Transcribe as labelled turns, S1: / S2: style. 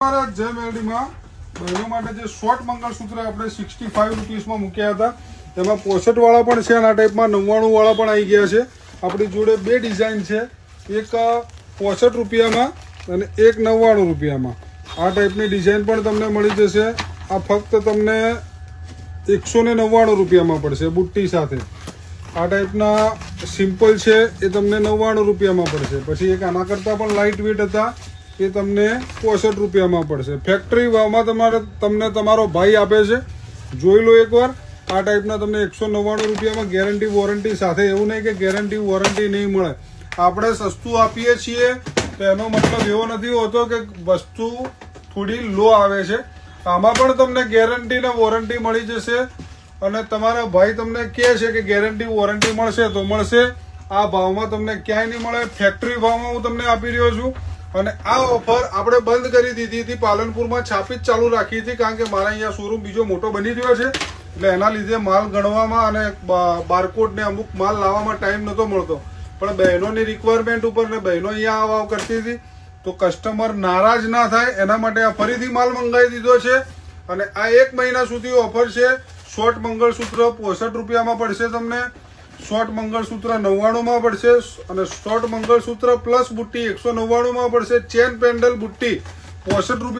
S1: જય મેલડીમાં બહેનો માટે જે શોર્ટ મંગળસૂત્ર આપણે 65 રૂપીસમાં મૂક્યા હતા તેમાં 65 વાળા પણ છે અને આ ટાઈપમાં 99 વાળા પણ આવી ગયા છે. આપણી જોડે બે ડિઝાઇન છે, એક 65 રૂપિયામાં અને એક 99 રૂપિયામાં. આ ટાઈપની ડિઝાઇન પણ તમને મળી જશે. આ ફક્ત તમને 199 રૂપિયામાં પડશે બુટ્ટી સાથે. આ ટાઈપના સિમ્પલ છે એ તમને 99 રૂપિયામાં પડશે. પછી એક આના કરતાં પણ લાઇટ વેટ હતા એ તમને 65 રૂપિયામાં પડશે. ફેક્ટરી ભાવમાં તમને તમારો ભાઈ આપે છે, જોઈ લો એકવાર. આ ટાઈપના તમને 199 રૂપિયામાં ગેરંટી વોરંટી સાથે. એવું નહીં કે ગેરંટી વોરંટી નહીં મળે. આપણે સસ્તું આપીએ છીએ તો એનો મતલબ એવો નથી હોતો કે વસ્તુ થોડી લો આવે છે. આમાં પણ તમને ગેરંટી ને વોરંટી મળી જશે અને તમારા ભાઈ તમને કહે છે કે ગેરંટી વોરંટી મળશે તો મળશે. આ ભાવમાં તમને ક્યાંય નહીં મળે. ફેક્ટરી ભાવમાં હું તમને આપી રહ્યો છું. અને આ ઓફર આપણે બંધ કરી દીધી હતી, પાલનપુરમાં છાપી જ ચાલુ રાખી હતી, કારણ કે મારા અહીંયા શોરૂમ બીજો મોટો બની રહ્યો છે એટલે એના લીધે માલ ગણવામાં અને બારકોડ ને અમુક માલ લાવવામાં ટાઈમ નહોતો મળતો. પણ બહેનોની રિક્વાયરમેન્ટ ઉપર ને બહેનો અહીંયા આવ કરતી હતી તો કસ્ટમર નારાજ ના થાય એના માટે આ ફરીથી માલ મંગાવી દીધો છે. અને આ 1 મહિના સુધી ઓફર છે. શોર્ટ મંગળસૂત્ર 65 રૂપિયામાં પડશે તમને, શોર્ટ મંગળસૂત્ર 99 માં પડશે અને શોર્ટ મંગળસૂત્ર પ્લસ બુટ્ટી 199 માં પડશે. ચેન પેન્ડલ બુટ્ટી 65 રૂપિયા.